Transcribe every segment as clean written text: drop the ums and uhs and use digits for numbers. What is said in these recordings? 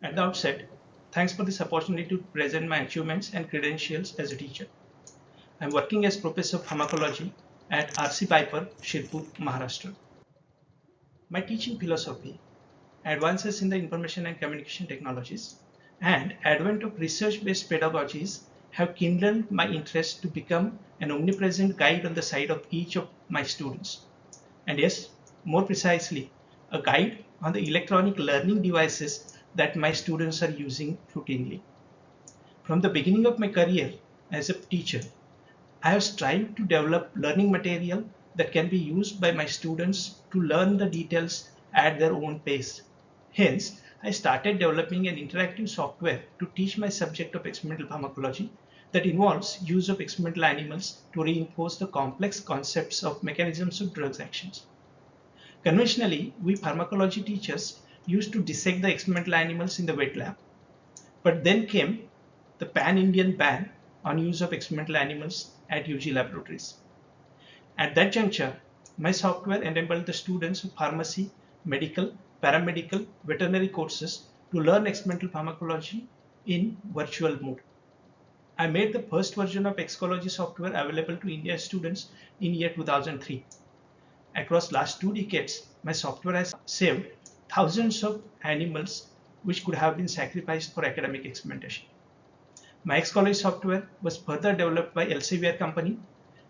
At the outset, thanks for this opportunity to present my achievements and credentials as a teacher. I am working as Professor of Pharmacology at Cr Patil, Shirpur, Maharashtra. My teaching philosophy, advances in the information and communication technologies, and advent of research-based pedagogies have kindled my interest to become an omnipresent guide on the side of each of my students. And yes, more precisely, a guide on the electronic learning devices that my students are using routinely. From the beginning of my career as a teacher, I have strived to develop learning material that can be used by my students to learn the details at their own pace. Hence, I started developing an interactive software to teach my subject of experimental pharmacology that involves use of experimental animals to reinforce the complex concepts of mechanisms of drugs actions. Conventionally, we pharmacology teachers used to dissect the experimental animals in the wet lab. But then came the pan-Indian ban on use of experimental animals at UG laboratories. At that juncture, my software enabled the students of pharmacy, medical, paramedical, veterinary courses to learn experimental pharmacology in virtual mode. I made the first version of Excology software available to India students in year 2003. Across last 2 decades, my software has saved thousands of animals which could have been sacrificed for academic experimentation. My Excology software was further developed by Elsevier company,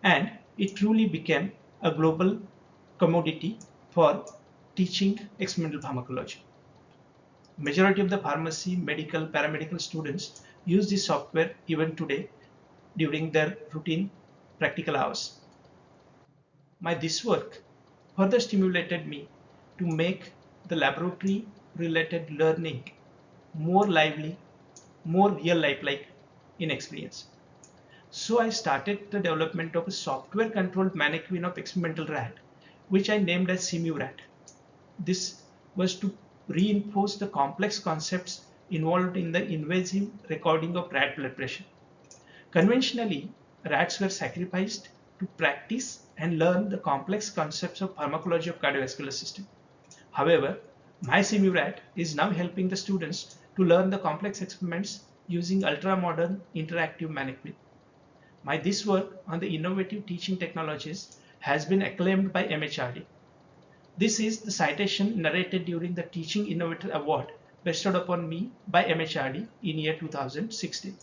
and it truly became a global commodity for teaching experimental pharmacology. Majority of the pharmacy, medical, paramedical students use this software even today during their routine practical hours. This work further stimulated me to make the laboratory related learning more lively, more real life like in experience. So I started the development of a software controlled mannequin of experimental rat, which I named as SimuRat. This was to reinforce the complex concepts involved in the invasive recording of rat blood pressure. Conventionally, rats were sacrificed to practice and learn the complex concepts of pharmacology of cardiovascular system. However, my SimuRat is now helping the students to learn the complex experiments using ultra-modern interactive mannequin. This work on the innovative teaching technologies has been acclaimed by MHRD. This is the citation narrated during the Teaching Innovator Award bestowed upon me by MHRD in year 2016.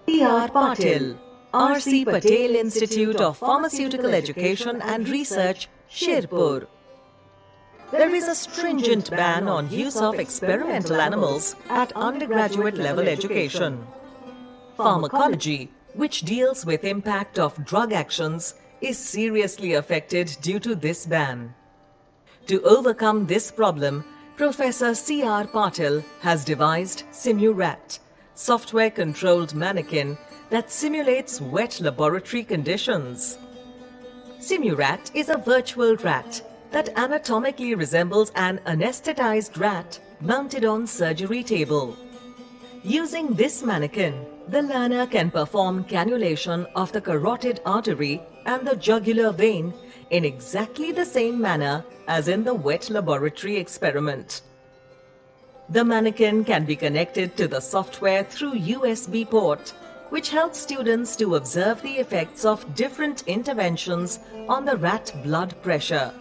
Cr Patil, Cr Patil Institute of Pharmaceutical Education and Research, Shirpur. There is a stringent ban on use of experimental animals at undergraduate level education. Pharmacology, which deals with impact of drug actions, is seriously affected due to this ban. To overcome this problem, Professor Cr Patil has devised SimuRat, software-controlled mannequin that simulates wet laboratory conditions. SimuRat is a virtual rat that anatomically resembles an anesthetized rat mounted on surgery table. Using this mannequin, the learner can perform cannulation of the carotid artery and the jugular vein in exactly the same manner as in the wet laboratory experiment. The mannequin can be connected to the software through USB port, which helps students to observe the effects of different interventions on the rat blood pressure.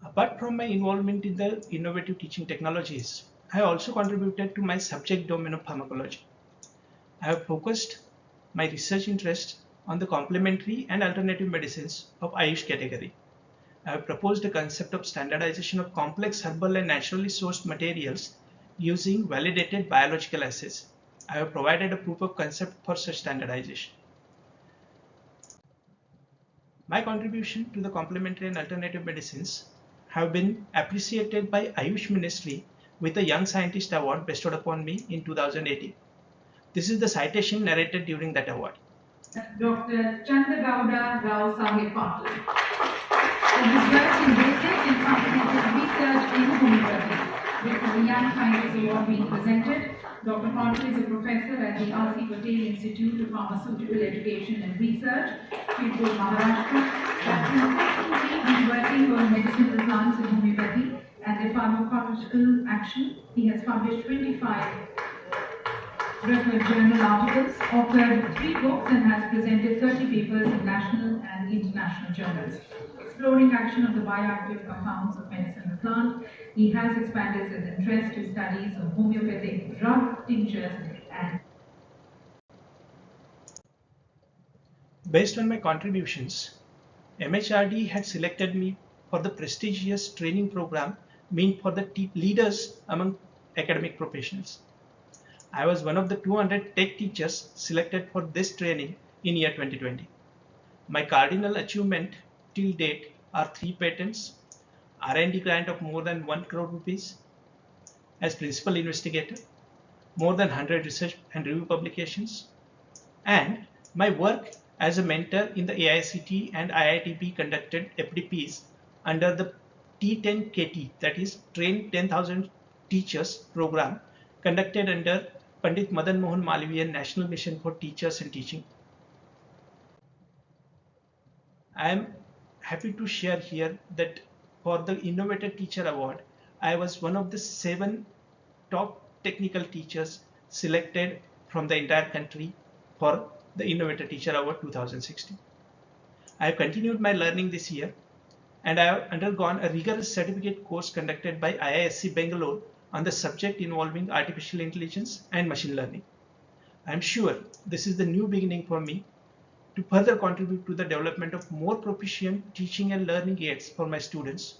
Apart from my involvement in the innovative teaching technologies, I also contributed to my subject domain of pharmacology. I have focused my research interest on the complementary and alternative medicines of Ayush category. I have proposed a concept of standardization of complex herbal and naturally sourced materials using validated biological assays. I have provided a proof of concept for such standardization. My contribution to the complementary and alternative medicines have been appreciated by Ayush Ministry with a Young Scientist Award bestowed upon me in 2018. This is the citation narrated during that award. Dr. Chandragowda Rao Sahib Patil. For his work in basic and fundamental research in homeopathy, with the Young Scientist Award being presented, Dr. Patil is a professor at the Cr Patil Institute of Pharmaceutical Education and Research, Shirpur, Maharashtra, that consistently on medicinal plants and homeopathy and their pharmacological action. He has published 25 referred journal articles, authored 3 books, and has presented 30 papers in national and international journals. Exploring action of the bioactive compounds of medicinal plant, he has expanded his interest to studies of homeopathic drug tinctures and Based on my contributions, MHRD had selected me for the prestigious training program meant for the leaders among academic professionals. I was one of the 200 tech teachers selected for this training in year 2020. My cardinal achievement till date are 3 patents, R&D grant of more than 1 crore rupees as principal investigator, more than 100 research and review publications, and my work as a mentor in the AICT and IITB conducted FDPs under the T10KT, that is Train 10,000 Teachers program conducted under Pandit Madan Mohan Malviya National Mission for Teachers and Teaching. I am happy to share here that for the Innovator Teacher Award, I was one of the 7 top technical teachers selected from the entire country for the Innovator Teacher Award 2016. I have continued my learning this year and I have undergone a rigorous certificate course conducted by IISc Bangalore on the subject involving artificial intelligence and machine learning. I am sure this is the new beginning for me to further contribute to the development of more proficient teaching and learning aids for my students,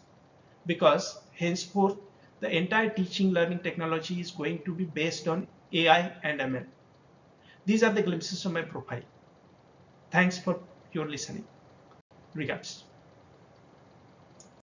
because henceforth the entire teaching learning technology is going to be based on AI and ML. These are the glimpses of my profile. Thanks for your listening. Regards.